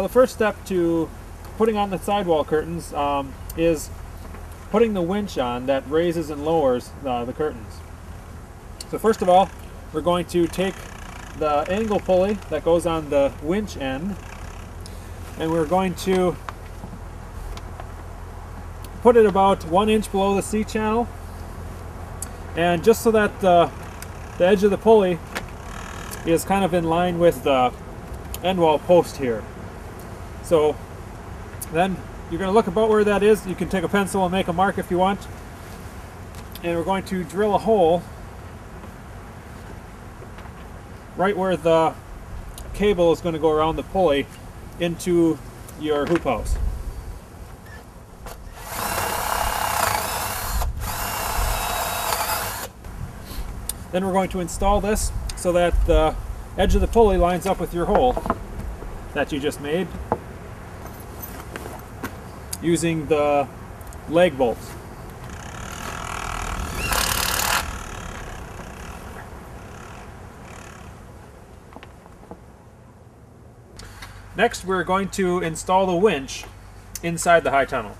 The first step to putting on the sidewall curtains is putting the winch on that raises and lowers the curtains. So first of all, we're going to take the angle pulley that goes on the winch end, and we're going to put it about 1 inch below the C-channel, and just so that the edge of the pulley is kind of in line with the end wall post here. So then you're going to look about where that is. You can take a pencil and make a mark if you want. And we're going to drill a hole right where the cable is going to go around the pulley into your hoop house. Then we're going to install this so that the edge of the pulley lines up with your hole that you just made, using the leg bolts. Next, we're going to install the winch inside the high tunnel.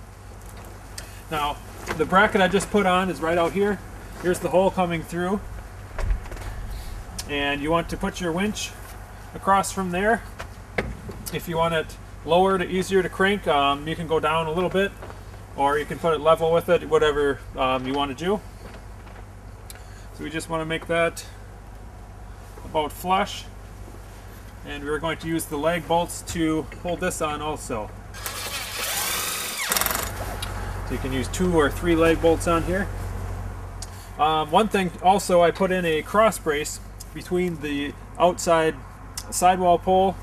Now, the bracket I just put on is right out here. Here's the hole coming through. And you want to put your winch across from there. If you want it lower to easier to crank, you can go down a little bit, or you can put it level with it, whatever you want to do. So we just want to make that about flush, and we're going to use the leg bolts to hold this on also. So you can use 2 or 3 leg bolts on here. One thing also, I put in a cross brace between the outside sidewall pole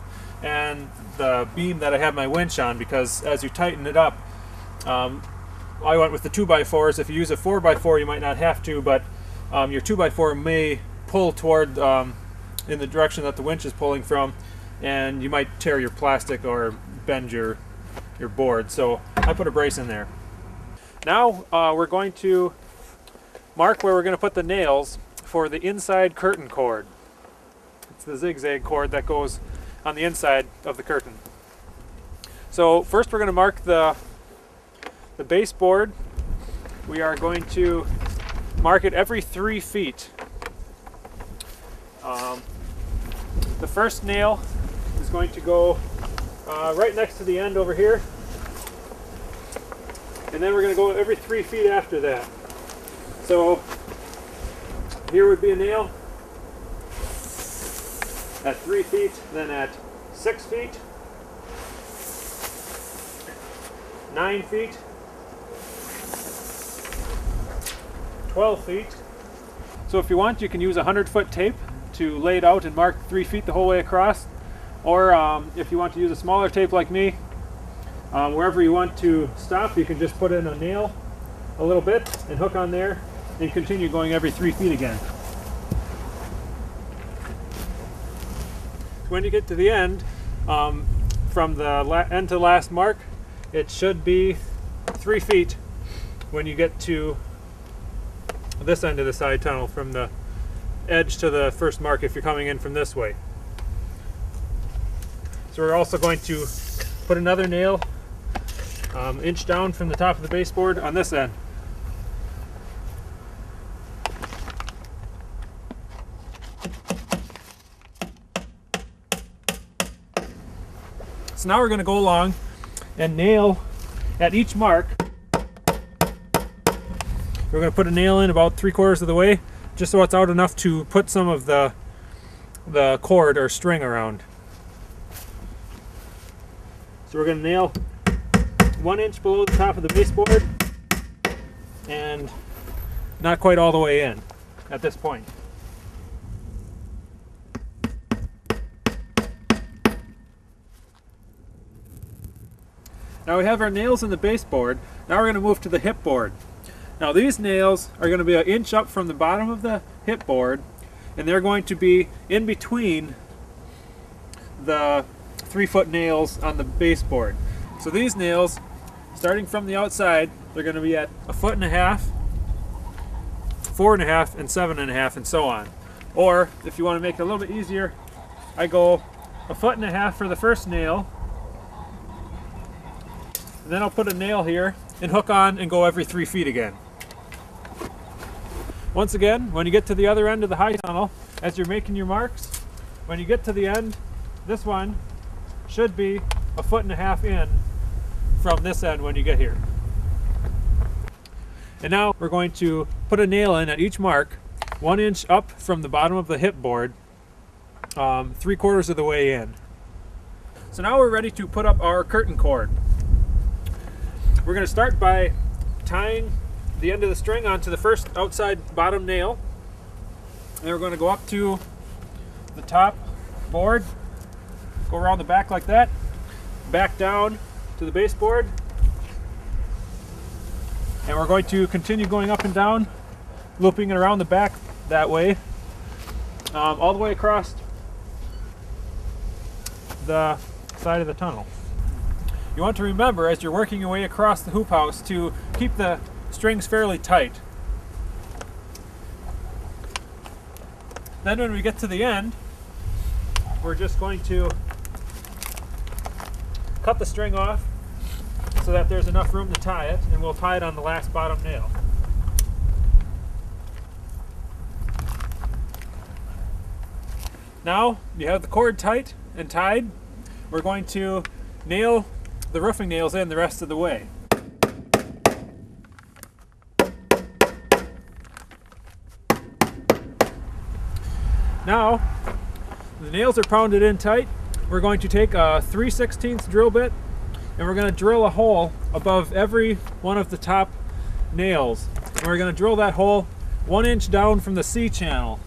and the beam that I have my winch on, because as you tighten it up, I went with the 2x4s. If you use a 4x4, you might not have to, but your 2x4 may pull toward in the direction that the winch is pulling from, and you might tear your plastic or bend your board. So I put a brace in there. Now we're going to mark where we're going to put the nails for the inside curtain cord. It's the zigzag cord that goes on the inside of the curtain. So first we're going to mark the baseboard. We are going to mark it every 3 feet. The first nail is going to go right next to the end over here, and then we're going to go every 3 feet after that. So here would be a nail at 3 feet, then at 6 feet, 9 feet, 12 feet. So if you want, you can use 100-foot tape to lay it out and mark 3 feet the whole way across. Or if you want to use a smaller tape like me, wherever you want to stop, you can just put in a nail a little bit and hook on there and continue going every 3 feet again. When you get to the end, from the end to last mark, it should be 3 feet when you get to this end of the side tunnel, from the edge to the first mark if you're coming in from this way. So we're also going to put another nail inch down from the top of the baseboard on this end. So now we're going to go along and nail at each mark. We're going to put a nail in about 3/4 of the way, just so it's out enough to put some of the cord or string around. So we're going to nail 1 inch below the top of the baseboard and not quite all the way in at this point. Now we have our nails in the baseboard. Now we're going to move to the hip board. Now these nails are going to be 1 inch up from the bottom of the hip board, and they're going to be in between the 3-foot nails on the baseboard. So these nails, starting from the outside, they're going to be at 1.5 feet, 4.5 feet, and 7.5 feet, and so on. Or if you want to make it a little bit easier, I go 1.5 feet for the first nail, And then I'll put a nail here and hook on and go every 3 feet again. Once again, when you get to the other end of the high tunnel, as you're making your marks, when you get to the end, this one should be 1.5 feet in from this end when you get here. And now we're going to put a nail in at each mark, 1 inch up from the bottom of the hip board, 3/4 of the way in. So now we're ready to put up our curtain cord. We're going to start by tying the end of the string onto the first outside bottom nail. And we're going to go up to the top board, go around the back like that, back down to the baseboard, and we're going to continue going up and down, looping it around the back that way, all the way across the side of the tunnel. You want to remember as you're working your way across the hoop house to keep the strings fairly tight. Then when we get to the end, we're just going to cut the string off so that there's enough room to tie it, and we'll tie it on the last bottom nail. Now you have the cord tight and tied. We're going to nail the roofing nails in the rest of the way. Now the nails are pounded in tight. We're going to take a 3/16 drill bit and we're going to drill a hole above every one of the top nails. And we're going to drill that hole 1 inch down from the C channel.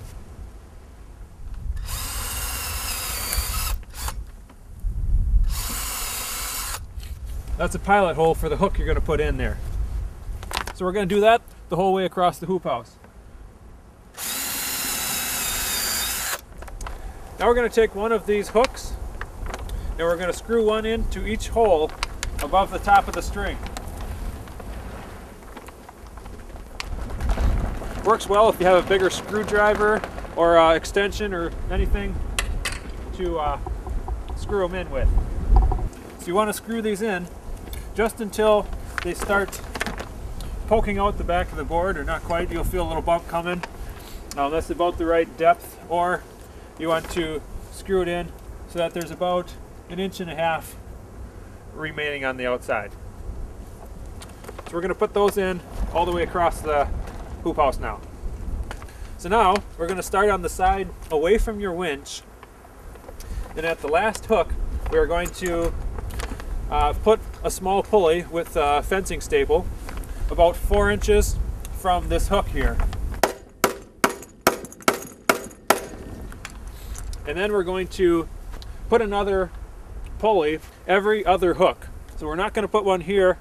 That's a pilot hole for the hook you're going to put in there. So we're going to do that the whole way across the hoop house. Now we're going to take one of these hooks and we're going to screw one into each hole above the top of the string. Works well if you have a bigger screwdriver or extension or anything to screw them in with. So you want to screw these in just until they start poking out the back of the board, or not quite. You'll feel a little bump coming. That's about the right depth, or you want to screw it in so that there's about 1.5 inches remaining on the outside. So we're going to put those in all the way across the hoop house now. So now we're going to start on the side away from your winch, and at the last hook we're going to put a small pulley with a fencing staple about 4 inches from this hook here. And then we're going to put another pulley every other hook. So we're not going to put one here.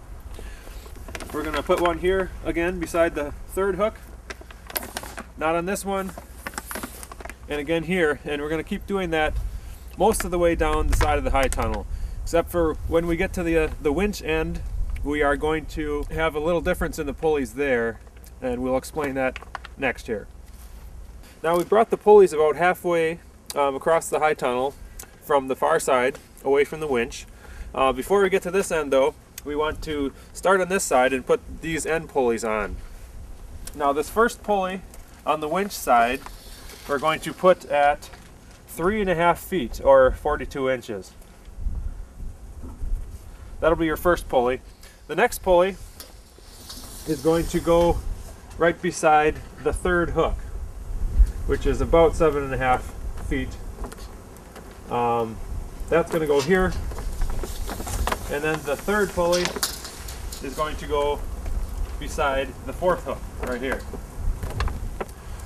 We're going to put one here again beside the third hook. Not on this one. And again here. And we're going to keep doing that most of the way down the side of the high tunnel. Except for when we get to the winch end, we are going to have a little difference in the pulleys there. And we'll explain that next here. Now we brought the pulleys about halfway across the high tunnel from the far side away from the winch. Before we get to this end though, we want to start on this side and put these end pulleys on. Now this first pulley on the winch side we're going to put at 3.5 feet or 42 inches. That'll be your first pulley. The next pulley is going to go right beside the third hook, which is about 7.5 feet. That's going to go here, and then the third pulley is going to go beside the fourth hook right here.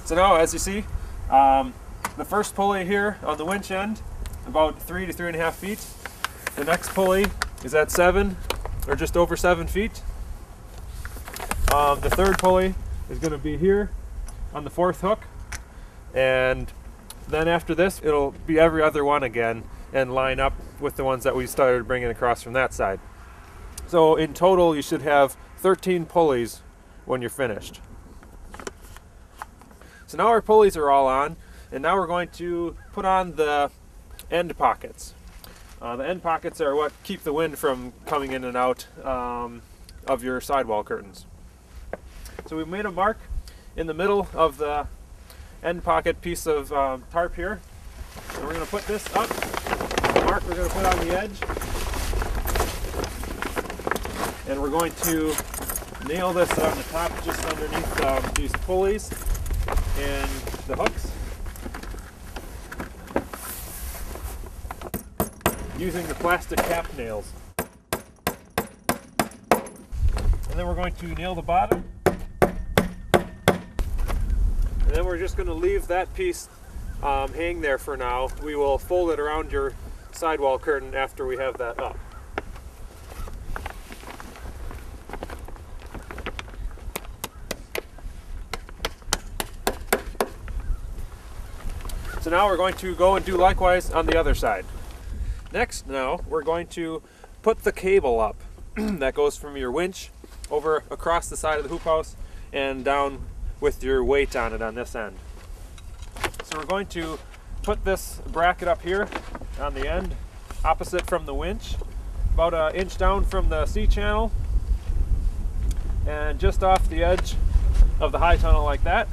So now, as you see, the first pulley here on the winch end, about 3 to 3.5 feet. The next pulley is at 7 or just over 7 feet. The third pulley is going to be here on the fourth hook, and then after this it'll be every other one again and line up with the ones that we started bringing across from that side. So in total you should have 13 pulleys when you're finished. So now our pulleys are all on, and now we're going to put on the end pockets. The end pockets are what keep the wind from coming in and out of your sidewall curtains. So we've made a mark in the middle of the end pocket piece of tarp here. And we're going to put this up. The mark we're going to put on the edge. And we're going to nail this on the top just underneath these pulleys and the hooks, using the plastic cap nails. And then we're going to nail the bottom. And then we're just going to leave that piece hang there for now. We will fold it around your sidewall curtain after we have that up. So now we're going to go and do likewise on the other side. Next, now we're going to put the cable up that goes from your winch over across the side of the hoop house and down with your weight on it on this end. So we're going to put this bracket up here on the end, opposite from the winch, about an inch down from the C-channel, and just off the edge of the high tunnel like that.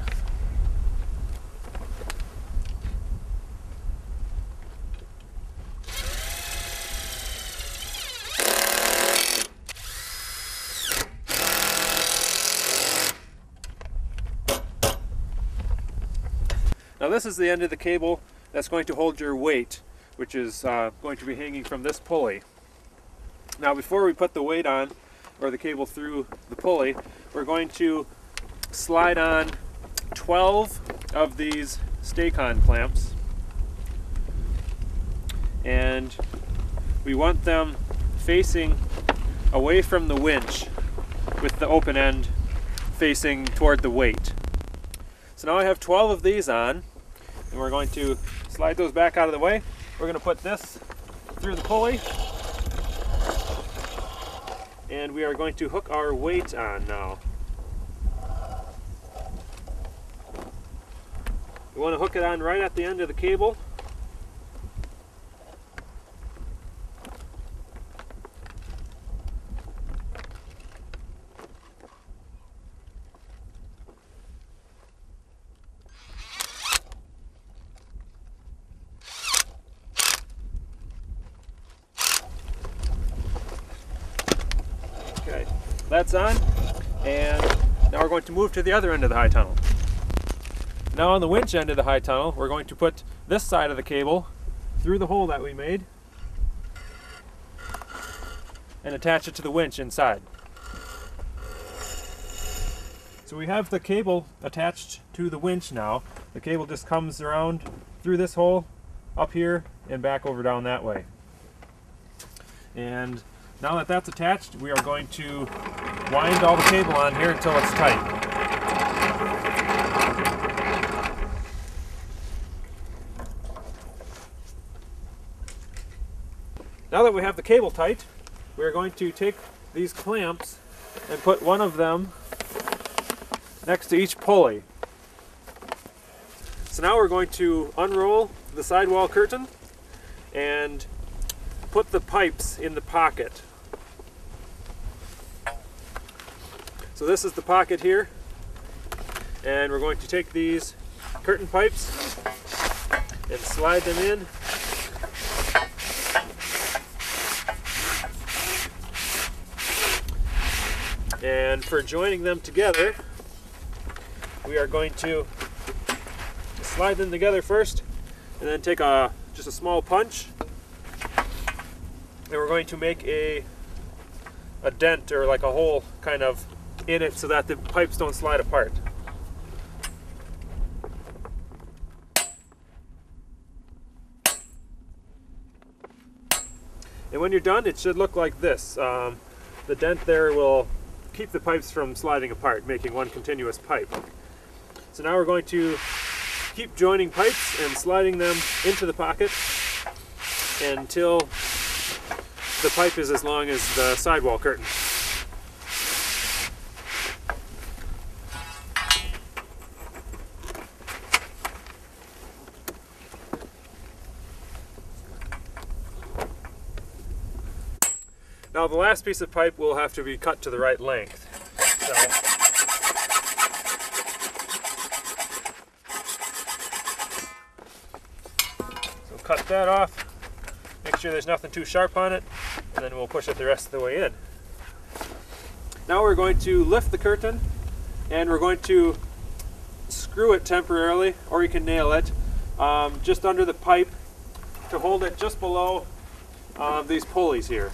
Now this is the end of the cable that's going to hold your weight, which is going to be hanging from this pulley. Now before we put the weight on, or the cable through the pulley, we're going to slide on 12 of these stay-con clamps. And we want them facing away from the winch with the open end facing toward the weight. So now I have 12 of these on, and we're going to slide those back out of the way. We're going to put this through the pulley, and we are going to hook our weight on now. We want to hook it on right at the end of the cable. Okay, that's on, and now we're going to move to the other end of the high tunnel. Now on the winch end of the high tunnel, we're going to put this side of the cable through the hole that we made and attach it to the winch inside. So we have the cable attached to the winch now. The cable just comes around through this hole, up here, and back over down that way. And now that that's attached, we are going to wind all the cable on here until it's tight. Now that we have the cable tight, we are going to take these clamps and put one of them next to each pulley. So now we're going to unroll the sidewall curtain and put the pipes in the pocket. So this is the pocket here, and we're going to take these curtain pipes and slide them in. And for joining them together, we are going to slide them together first, and then take just a small punch, and we're going to make a dent, or like a hole kind of in it, so that the pipes don't slide apart. And when you're done, it should look like this. The dent there will keep the pipes from sliding apart, making one continuous pipe. So now we're going to keep joining pipes and sliding them into the pocket until the pipe is as long as the sidewall curtain. Now the last piece of pipe will have to be cut to the right length. So cut that off, make sure there's nothing too sharp on it, and then we'll push it the rest of the way in. Now we're going to lift the curtain, and we're going to screw it temporarily, or you can nail it just under the pipe to hold it just below these pulleys here.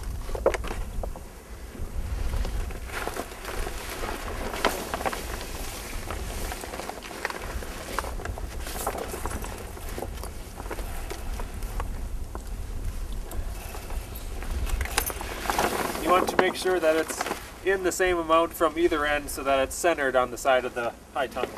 You want to make sure that it's in the same amount from either end so that it's centered on the side of the high tunnel.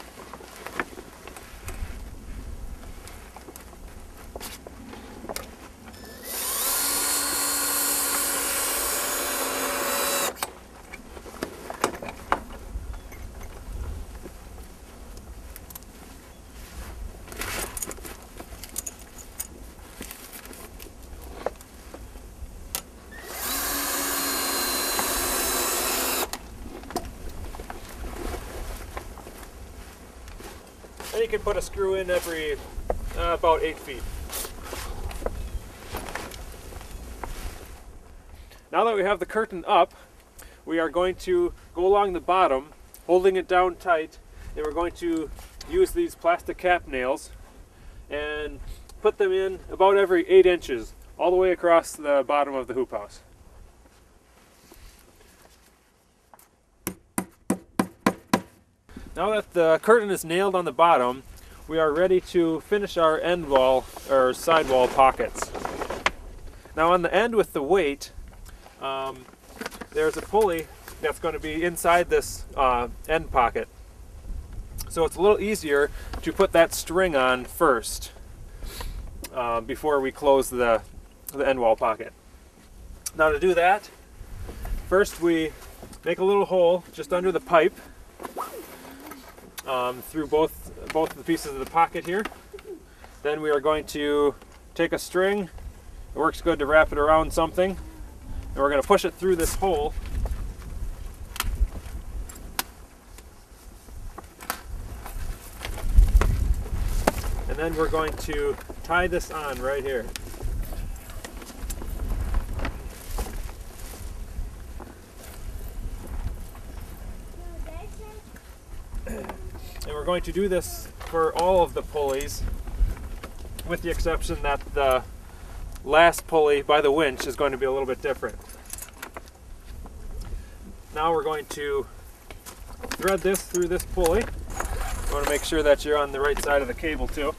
And you can put a screw in every about 8 feet. Now that we have the curtain up, we are going to go along the bottom, holding it down tight, and we're going to use these plastic cap nails and put them in about every 8 inches, all the way across the bottom of the hoop house. Now that the curtain is nailed on the bottom, we are ready to finish our end wall or sidewall pockets. Now on the end with the weight, there's a pulley that's going to be inside this end pocket. So it's a little easier to put that string on first before we close the end wall pocket. Now to do that, first we make a little hole just under the pipe through both of the pieces of the pocket here. Then we are going to take a string, it works good to wrap it around something, and we're going to push it through this hole. And then we're going to tie this on right here. And we're going to do this for all of the pulleys, with the exception that the last pulley by the winch is going to be a little bit different. Now we're going to thread this through this pulley. You want to make sure that you're on the right side of the cable too.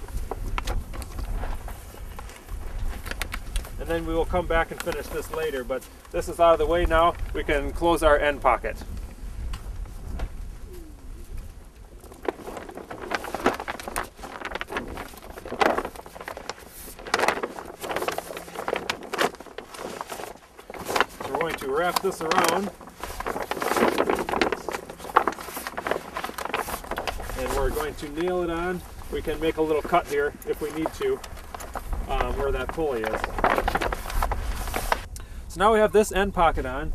And then we will come back and finish this later, but this is out of the way now. We can close our end pocket. We're going to wrap this around, and we're going to nail it on. We can make a little cut here if we need to, where that pulley is. So now we have this end pocket on.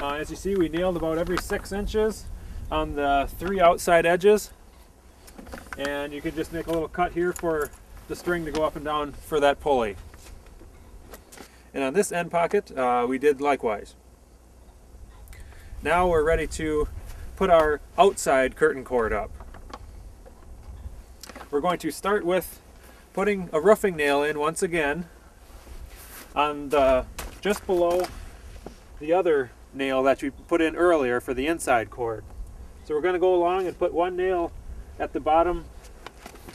As you see, we nailed about every 6 inches on the 3 outside edges, and you can just make a little cut here for the string to go up and down for that pulley. And on this end pocket, we did likewise. Now we're ready to put our outside curtain cord up. We're going to start with putting a roofing nail in once again on the just below the other nail that we put in earlier for the inside cord. So we're going to go along and put one nail at the bottom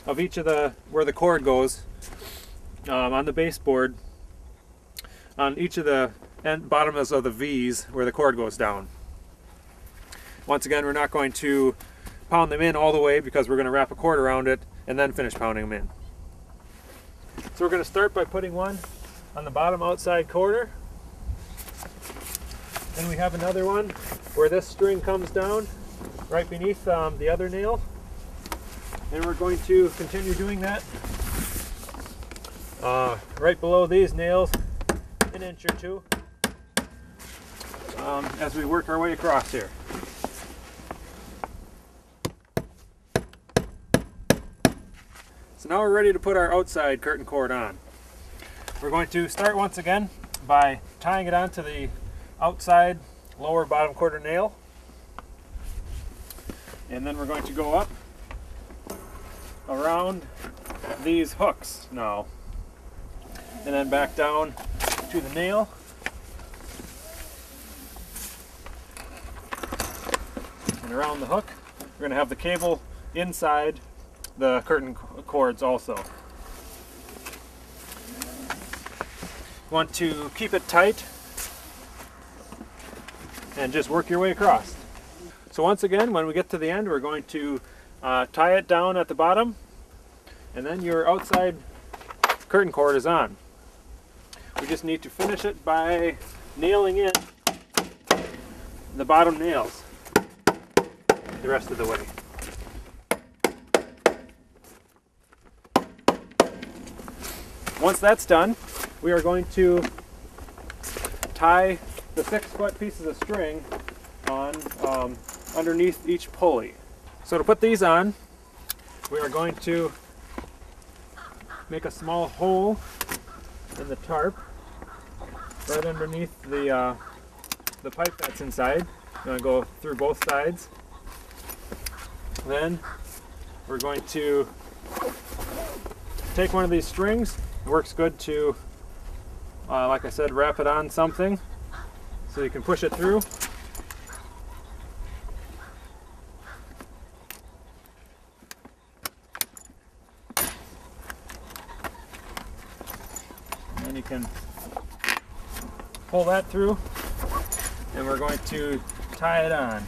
of each of the where the cord goes on the baseboard, on each of the bottoms of the V's where the cord goes down. Once again, we're not going to pound them in all the way because we're going to wrap a cord around it and then finish pounding them in. So we're going to start by putting one on the bottom outside corner. Then we have another one where this string comes down right beneath the other nail. And we're going to continue doing that right below these nails, an inch or two. as we work our way across here. So now we're ready to put our outside curtain cord on. We're going to start once again by tying it onto the outside lower bottom quarter nail. And then we're going to go up around these hooks now. And then back down to the nail. And around the hook. We're going to have the cable inside the curtain cords also. You want to keep it tight and just work your way across. So once again, when we get to the end, we're going to tie it down at the bottom, and then your outside curtain cord is on. We just need to finish it by nailing in the bottom nails the rest of the way. Once that's done, we are going to tie the 6-foot pieces of string on underneath each pulley. So to put these on, we are going to make a small hole in the tarp right underneath the pipe that's inside. I'm going to go through both sides. Then we're going to take one of these strings. It works good to, like I said, wrap it on something so you can push it through. And then you can pull that through, and we're going to tie it on.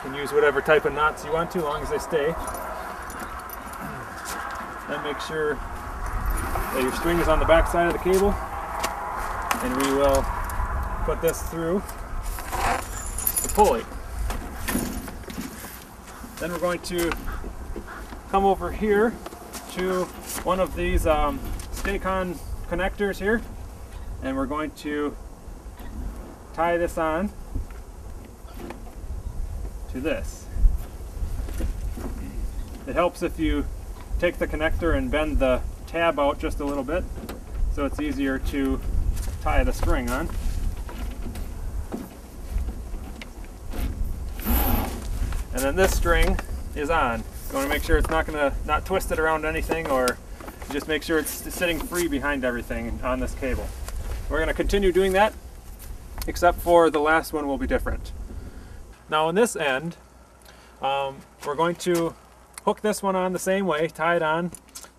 You can use whatever type of knots you want to, as long as they stay. Then make sure that your string is on the back side of the cable, and we will put this through the pulley. Then we're going to come over here to one of these stay-on connectors here, and we're going to tie this on to this. It helps if you take the connector and bend the tab out just a little bit, so it's easier to tie the string on. And then this string is on. You want to make sure it's not twisted around anything, or just make sure it's sitting free behind everything on this cable. We're going to continue doing that, except for the last one will be different. Now on this end, we're going to hook this one on the same way, tie it on.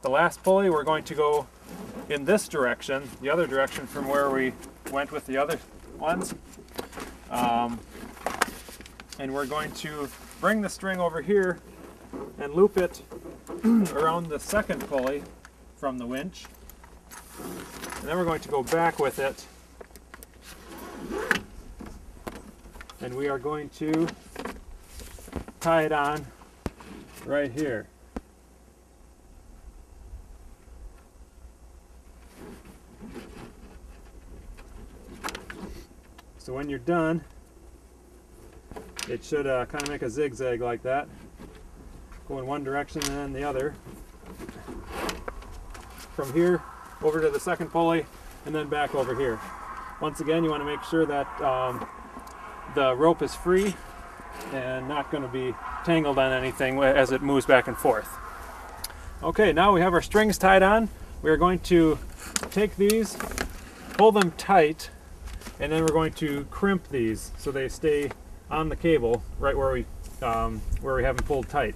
The last pulley, we're going to go in this direction, the other direction from where we went with the other ones. And we're going to bring the string over here and loop it around the second pulley from the winch. And then we're going to go back with it. And we are going to tie it on right here. So when you're done, it should kind of make a zigzag like that. Go in one direction and then the other. From here over to the second pulley and then back over here. Once again, you want to make sure that the rope is free and not going to be tangled on anything as it moves back and forth. Okay, now we have our strings tied on. We are going to take these, pull them tight, and then we're going to crimp these so they stay on the cable right where we have them pulled tight.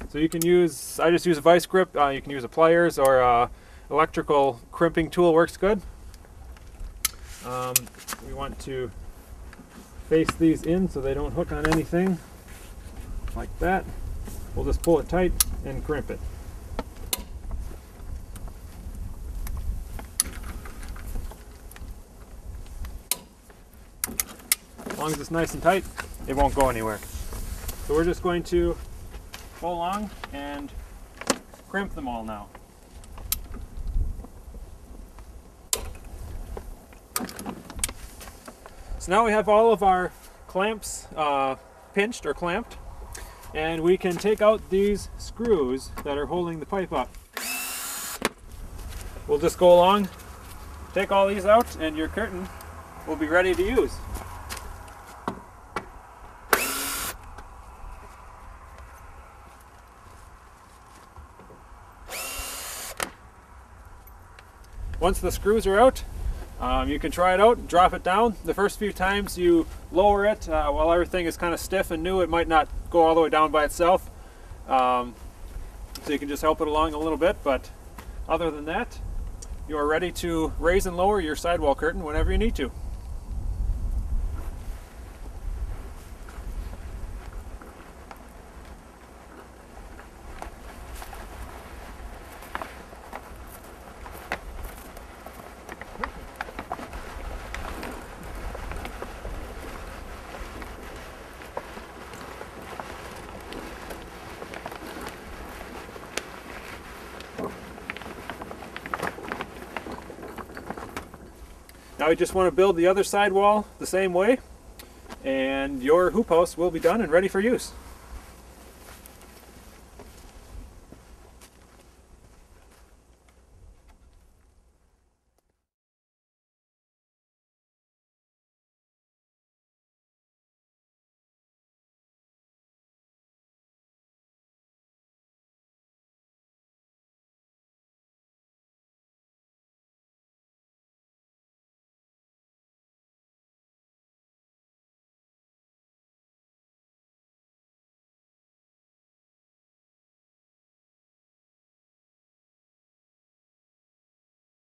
So you can use, I just use a vice grip, you can use a pliers or electrical crimping tool works good. We want to face these in so they don't hook on anything, like that. We'll just pull it tight and crimp it. As long as it's nice and tight, it won't go anywhere. So we're just going to go along and crimp them all now. So now we have all of our clamps pinched or clamped, and we can take out these screws that are holding the pipe up. We'll just go along, take all these out, and your curtain will be ready to use. Once the screws are out, you can try it out, drop it down. The first few times you lower it, while everything is kind of stiff and new, it might not go all the way down by itself. So you can just help it along a little bit, but other than that, you are ready to raise and lower your sidewall curtain whenever you need to. Now you just want to build the other sidewall the same way, and your hoop house will be done and ready for use.